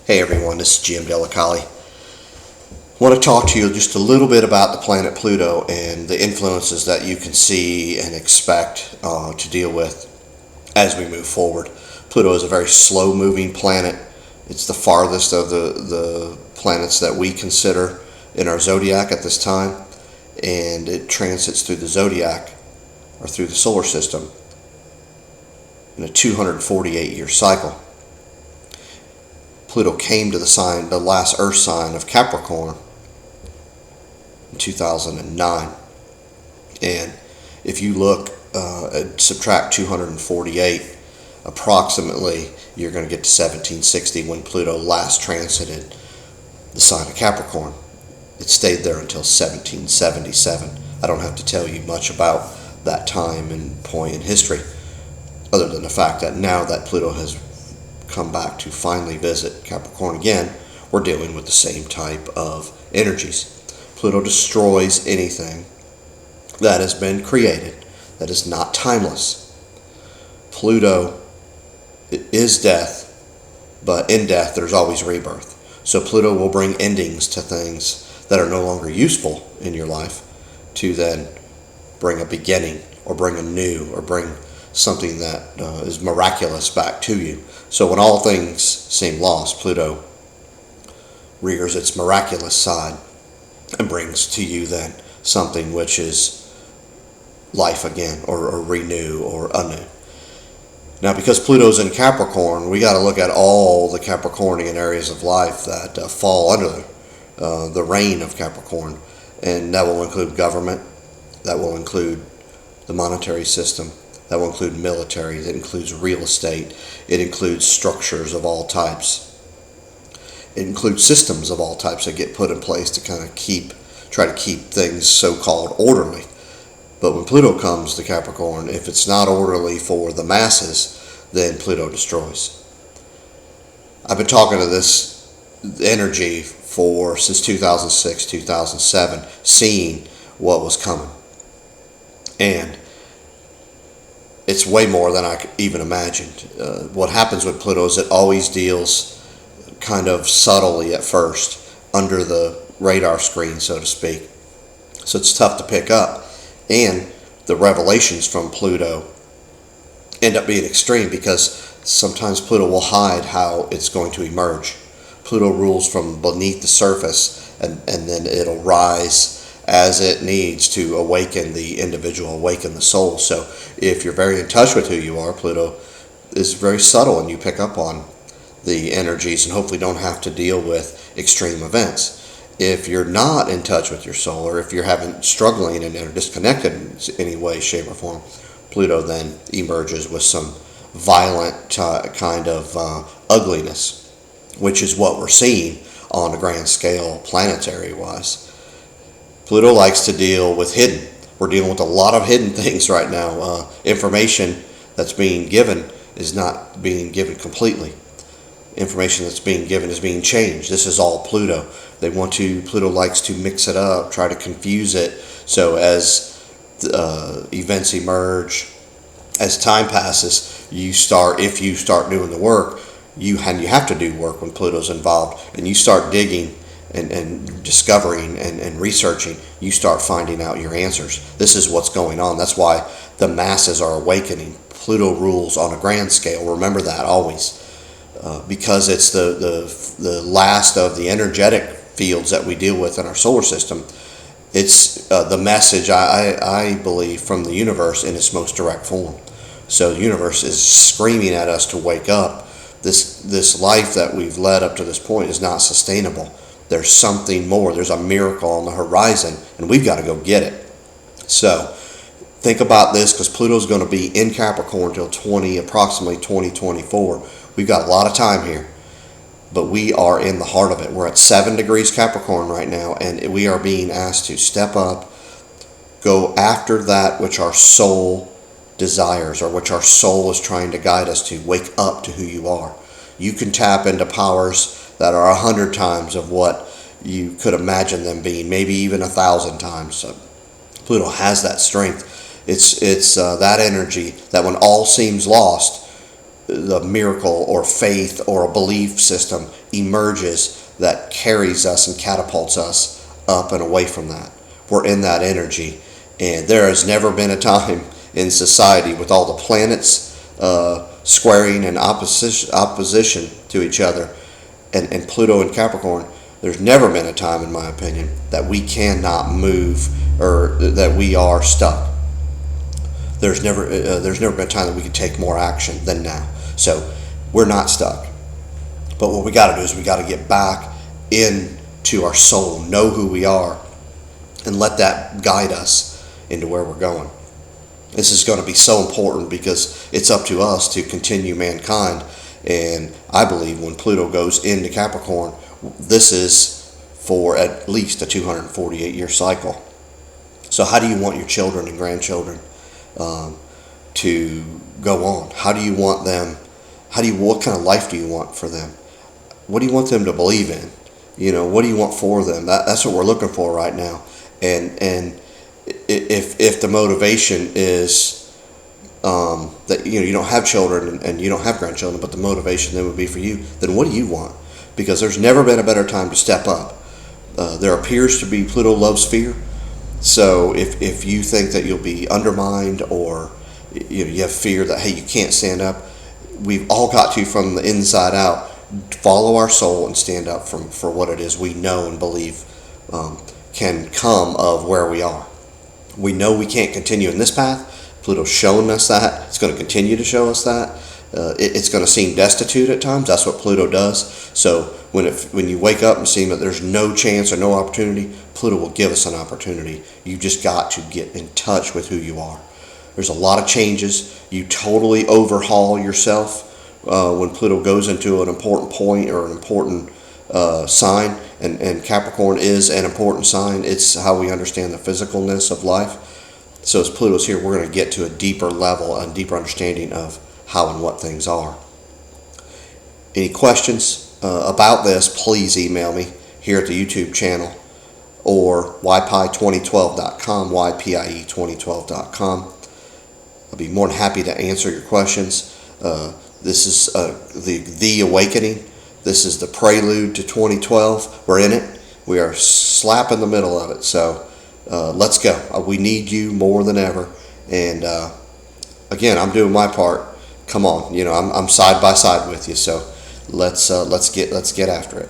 Hey everyone, this is Jim Delicali. I want to talk to you just a little bit about the planet Pluto and the influences that you can see and expect to deal with as we move forward. Pluto is a very slow moving planet. It's the farthest of the planets that we consider in our zodiac at this time, and it transits through the zodiac or through the solar system in a 248-year cycle. Pluto came to the last Earth sign of Capricorn in 2009. And if you look and subtract 248, approximately you're going to get to 1760 when Pluto last transited the sign of Capricorn. It stayed there until 1777. I don't have to tell you much about that time and point in history, other than the fact that now that Pluto has come back to finally visit Capricorn again, we're dealing with the same type of energies. Pluto destroys anything that has been created that is not timeless. Pluto is death, but in death there's always rebirth. So Pluto will bring endings to things that are no longer useful in your life to then bring a beginning or bring a new or bring something that is miraculous back to you. So when all things seem lost, Pluto rears its miraculous side and brings to you then something which is life again, or renew or anew. Now, because Pluto's in Capricorn, we got to look at all the Capricornian areas of life that fall under the reign of Capricorn, and that will include government, that will include the monetary system, that will include military, that includes real estate, it includes structures of all types. It includes systems of all types that get put in place to kind of try to keep things so-called orderly. But when Pluto comes to Capricorn, if it's not orderly for the masses, then Pluto destroys. I've been talking to this energy since 2006, 2007, seeing what was coming. And it's way more than I even imagined. What happens with Pluto is it always deals kind of subtly at first, under the radar screen, so to speak. So it's tough to pick up. And the revelations from Pluto end up being extreme, because sometimes Pluto will hide how it's going to emerge. Pluto rules from beneath the surface, and then it'll rise as it needs to awaken the individual, awaken the soul. So if you're very in touch with who you are, Pluto is very subtle, and you pick up on the energies and hopefully don't have to deal with extreme events. If you're not in touch with your soul, or if you're struggling and are disconnected in any way, shape, or form, Pluto then emerges with some violent kind of ugliness, which is what we're seeing on a grand scale planetary-wise. Pluto likes to deal with hidden. We're dealing with a lot of hidden things right now. Information that's being given is not being given completely. Information that's being given is being changed. This is all Pluto. Pluto likes to mix it up, try to confuse it. So as events emerge, as time passes, if you start doing the work, you have to do work when Pluto's involved, and you start digging and discovering and researching, you start finding out your answers. This is what's going on. That's why the masses are awakening. Pluto rules on a grand scale. Remember that always. Because it's the last of the energetic fields that we deal with in our solar system. It's the message, I believe, from the universe in its most direct form. So the universe is screaming at us to wake up. This life that we've led up to this point is not sustainable. There's something more. There's a miracle on the horizon, and we've got to go get it. So think about this, because Pluto's going to be in Capricorn until approximately 2024. We've got a lot of time here, but we are in the heart of it. We're at 7 degrees Capricorn right now, and we are being asked to step up, go after that which our soul desires, or which our soul is trying to guide us to. Wake up to who you are. You can tap into powers that are 100 times of what you could imagine them being, maybe even 1,000 times. So Pluto has that strength. It's that energy that when all seems lost, the miracle or faith or a belief system emerges that carries us and catapults us up and away from that. We're in that energy, and there has never been a time in society with all the planets squaring in opposition to each other, and Pluto in Capricorn. There's never been a time, in my opinion, that we cannot move or that we are stuck. There's never been a time that we can take more action than now. So we're not stuck. But what we got to do is we got to get back into our soul, know who we are, and let that guide us into where we're going. This is going to be so important because it's up to us to continue mankind. And I believe when Pluto goes into Capricorn, this is for at least a 248-year cycle. So how do you want your children and grandchildren to go on? How do you want them? What kind of life do you want for them? What do you want them to believe in? What do you want for them? That's what we're looking for right now. And if the motivation is that you don't have children and you don't have grandchildren, but the motivation then would be for you, then what do you want? Because there's never been a better time to step up. There appears to be, Pluto loves fear. So if you think that you'll be undermined, or you have fear that, hey, you can't stand up, we've all got to, from the inside out, follow our soul and stand up for what it is we know and believe can come of where we are. We know we can't continue in this path. Pluto's showing us that. It's going to continue to show us that. It's going to seem destitute at times. That's what Pluto does. So when you wake up and see that there's no chance or no opportunity, Pluto will give us an opportunity. You just got to get in touch with who you are. There's a lot of changes. You totally overhaul yourself when Pluto goes into an important point or an important sign. And Capricorn is an important sign. It's how we understand the physicalness of life. So as Pluto's here, we're going to get to a deeper level, a deeper understanding of how and what things are. Any questions about this, please email me here at the YouTube channel or ypi2012.com, ypie2012.com. I'll be more than happy to answer your questions. This is the awakening. This is the prelude to 2012. We're in it. We are slap in the middle of it. So let's go. We need you more than ever. And again, I'm doing my part. Come on, I'm side by side with you. So let's get after it.